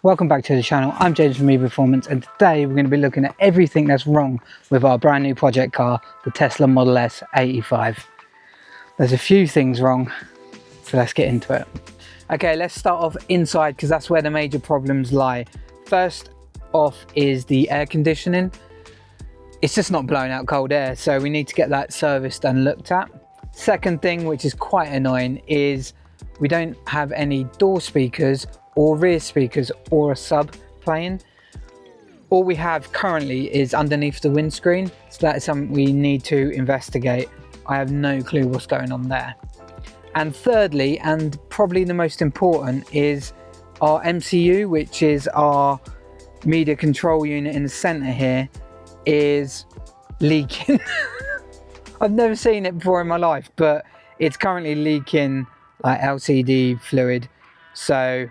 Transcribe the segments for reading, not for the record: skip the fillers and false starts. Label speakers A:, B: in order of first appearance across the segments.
A: Welcome back to the channel. I'm James from ePerformance, and today we're going to be looking at everything that's wrong with our brand new project car, the Tesla Model S 85. There's a few things wrong, so let's get into it. Okay, let's start off inside because that's where the major problems lie. First off is the air conditioning. It's just not blowing out cold air, so we need to get that serviced and looked at. Second thing, which is quite annoying, is we don't have any door speakers or rear speakers or a sub playing. All we have currently is underneath the windscreen, so that is something we need to investigate. I have no clue what's going on there. And thirdly, and probably the most important, is our MCU, which is our media control unit in the center here, is leaking. I've never seen it before in my life, but it's currently leaking like LCD fluid. So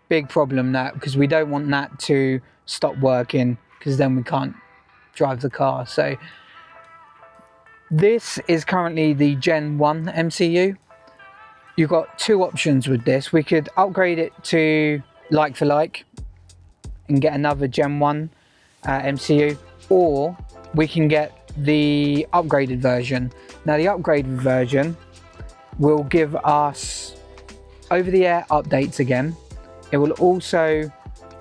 A: big problem that, because we don't want that to stop working, because then we can't drive the car. So this is currently the Gen 1 MCU. You've got two options with this. We could upgrade it to like for like and get another Gen 1 MCU, or we can get the upgraded version. Now the upgraded version will give us over-the-air updates again. It will also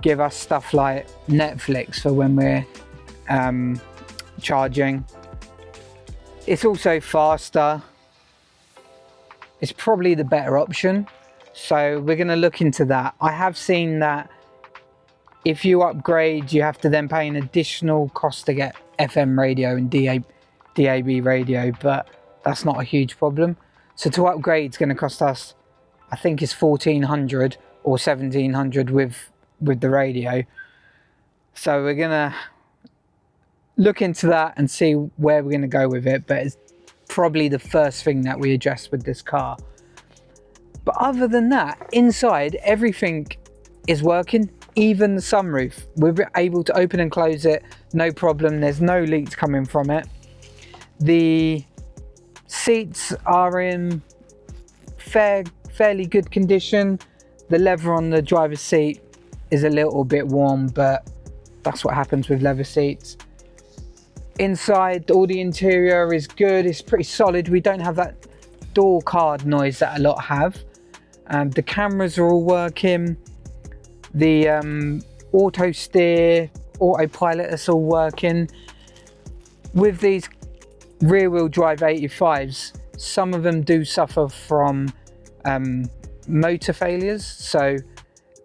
A: give us stuff like Netflix for when we're charging. It's also faster. It's probably the better option, so we're going to look into that. I have seen that if you upgrade, you have to then pay an additional cost to get FM radio and DAB radio, but that's not a huge problem. So to upgrade is going to cost us, I think it's 1,400 or 1,700 with the radio. So we're going to look into that and see where we're going to go with it, but it's probably the first thing that we address with this car. But other than that, inside everything is working. Even the sunroof, we're able to open and close it, no problem. There's no leaks coming from it. The seats are in fairly good condition. The leather on the driver's seat is a little bit warm, but that's what happens with leather seats. Inside, all the interior is good. It's pretty solid. We don't have that door card noise that a lot have. The cameras are all working. The auto steer, autopilot, that's all working. With these rear wheel drive 85s, some of them do suffer from motor failures. So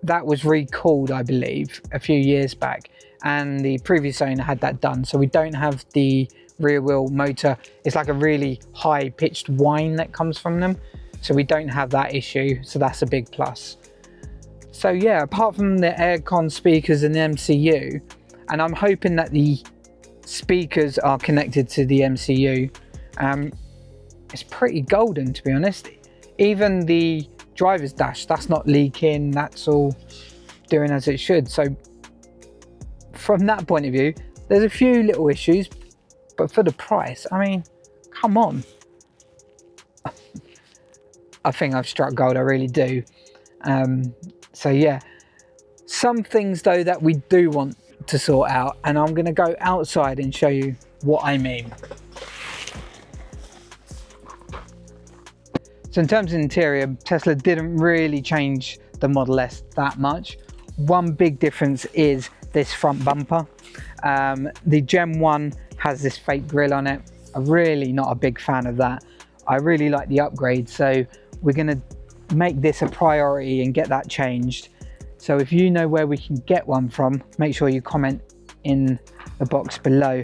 A: that was recalled, I believe, a few years back, and the previous owner had that done. So we don't have the rear wheel motor. It's like a really high pitched whine that comes from them. So we don't have that issue. So that's a big plus. So yeah, apart from the aircon speakers and the MCU, and I'm hoping that the speakers are connected to the MCU, it's pretty golden, to be honest. Even the driver's dash, that's not leaking, that's all doing as it should. So from that point of view, there's a few little issues, but for the price, I mean, come on. I think I've struck gold, I really do. So yeah, some things though that we do want to sort out, and I'm going to go outside and show you what I mean. So in terms of interior, Tesla didn't really change the Model S that much. One big difference is this front bumper. The Gen 1 has this fake grille on it. I'm really not a big fan of that. I really like the upgrade, so we're going to make this a priority and get that changed. So if you know where we can get one from, make sure you comment in the box below.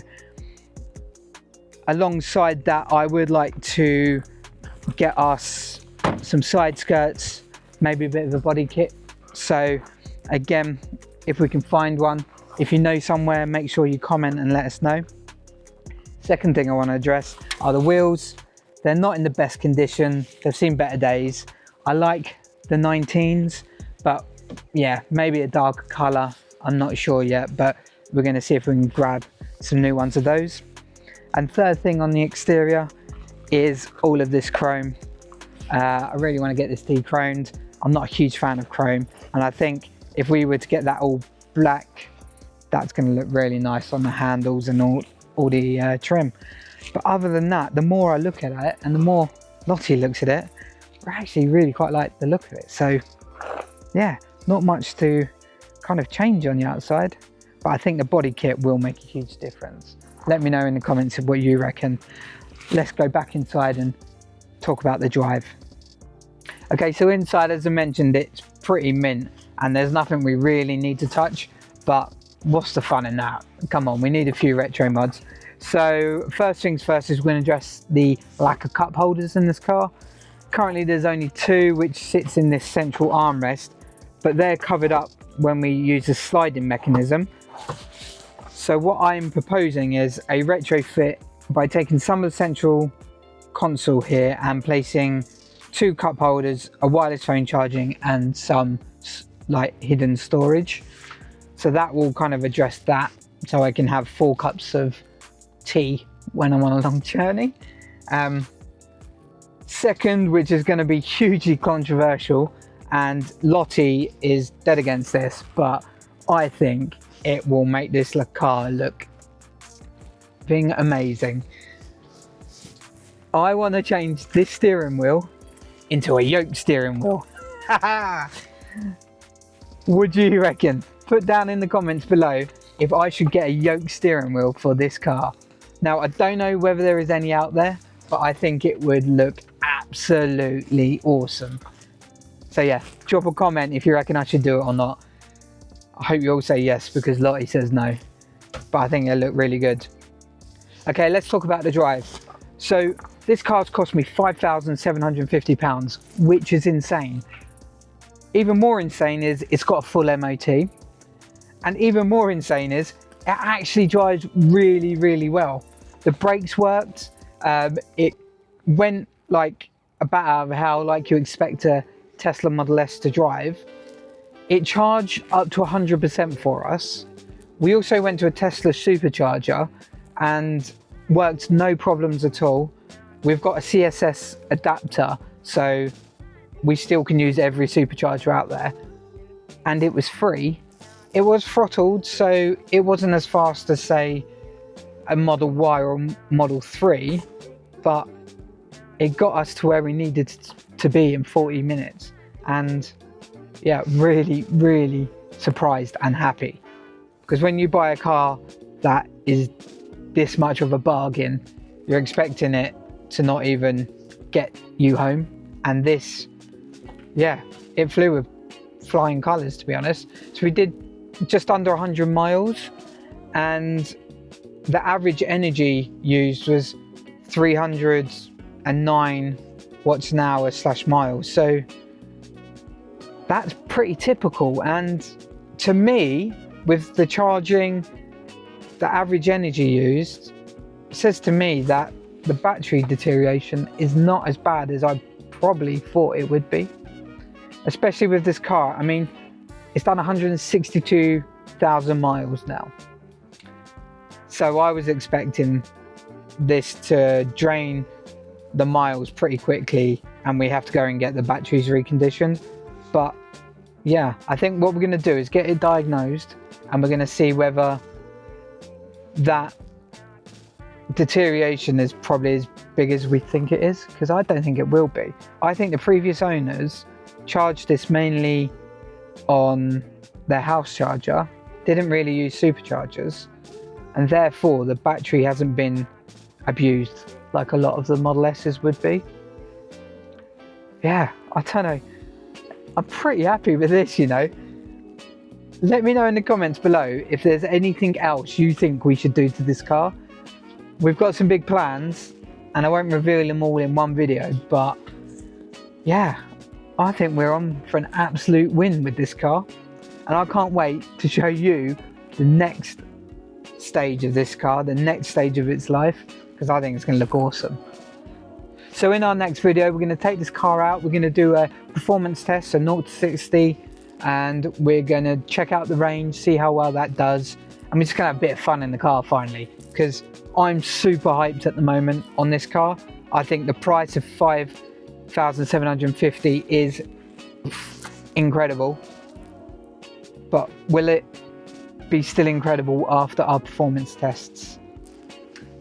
A: Alongside that, I would like to get us some side skirts, maybe a bit of a body kit. So again, if we can find one, if you know somewhere, make sure you comment and let us know. Second thing I want to address are the wheels. They're not in the best condition. They've seen better days. I like the 19s, but yeah, maybe a darker color. I'm not sure yet, but we're going to see if we can grab some new ones of those. And third thing on the exterior is all of this chrome. I really want to get this de-chromed. I'm not a huge fan of chrome, and I think if we were to get that all black, that's going to look really nice on the handles and all the trim. But other than that, the more I look at it and the more Lottie looks at it, I actually really quite like the look of it. So yeah, not much to kind of change on the outside, but I think the body kit will make a huge difference. Let me know in the comments of what you reckon. Let's go back inside and talk about the drive. Okay, so inside, as I mentioned, it's pretty mint and there's nothing we really need to touch, but what's the fun in that? Come on, we need a few retro mods. So first things first is we're going to address the lack of cup holders in this car. Currently there's only 2, which sits in this central armrest, but they're covered up when we use the sliding mechanism. So what I'm proposing is a retrofit by taking some of the central console here and placing 2 cup holders, a wireless phone charging, and some like hidden storage. So that will kind of address that, so I can have 4 cups of tea when I'm on a long journey. Second, which is going to be hugely controversial, and Lottie is dead against this, but I think it will make this car look amazing. I want to change this steering wheel into a yoke steering wheel. What do you reckon? Put down in the comments below if I should get a yoke steering wheel for this car. Now, I don't know whether there is any out there, but I think it would look absolutely awesome. So yeah, drop a comment if you reckon I should do it or not. I hope you all say yes, because Lottie says no, but I think it'll look really good. Okay, let's talk about the drive. So this car's cost me £5,750, which is insane. Even more insane is it's got a full MOT, and even more insane is it actually drives really, really well. The brakes worked. It went like about out of how like you expect a Tesla Model S to drive. It charged up to 100% for us. We also went to a Tesla supercharger and worked no problems at all. We've got a CSS adapter, so we still can use every supercharger out there, and it was free. It was throttled, so it wasn't as fast as say a Model Y or Model 3, but it got us to where we needed to be in 40 minutes. And yeah, really, really surprised and happy, because when you buy a car that is this much of a bargain, you're expecting it to not even get you home, and this, yeah, it flew with flying colors, to be honest. So we did just under 100 miles, and the average energy used was 309 watts an hour / miles. So that's pretty typical, and to me, with the charging, the average energy used says to me that the battery deterioration is not as bad as I probably thought it would be, especially with this car. I mean, it's done 162,000 miles now, so I was expecting this to drain the miles pretty quickly and we have to go and get the batteries reconditioned. But yeah, I think what we're going to do is get it diagnosed, and we're going to see whether that deterioration is probably as big as we think it is, because I don't think it will be. I think the previous owners charged this mainly on their house charger, didn't really use superchargers, and therefore the battery hasn't been abused like a lot of the Model S's would be. Yeah, I don't know, I'm pretty happy with this, you know. Let me know in the comments below if there's anything else you think we should do to this car. We've got some big plans, and I won't reveal them all in one video, but yeah, I think we're on for an absolute win with this car, and I can't wait to show you the next stage of this car, the next stage of its life, because I think it's going to look awesome. So in our next video, we're going to take this car out, we're going to do a performance test, so 0 to 60, and we're going to check out the range, see how well that does, and we're just going to have a bit of fun in the car finally, because I'm super hyped at the moment on this car. I think the price of $5,750 is incredible. but will it be still incredible after our performance tests?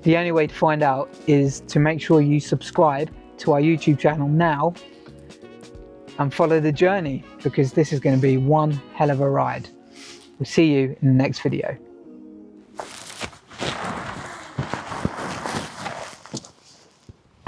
A: The only way to find out is to make sure you subscribe to our YouTube channel now and follow the journey, because this is going to be one hell of a ride. We'll see you in the next video.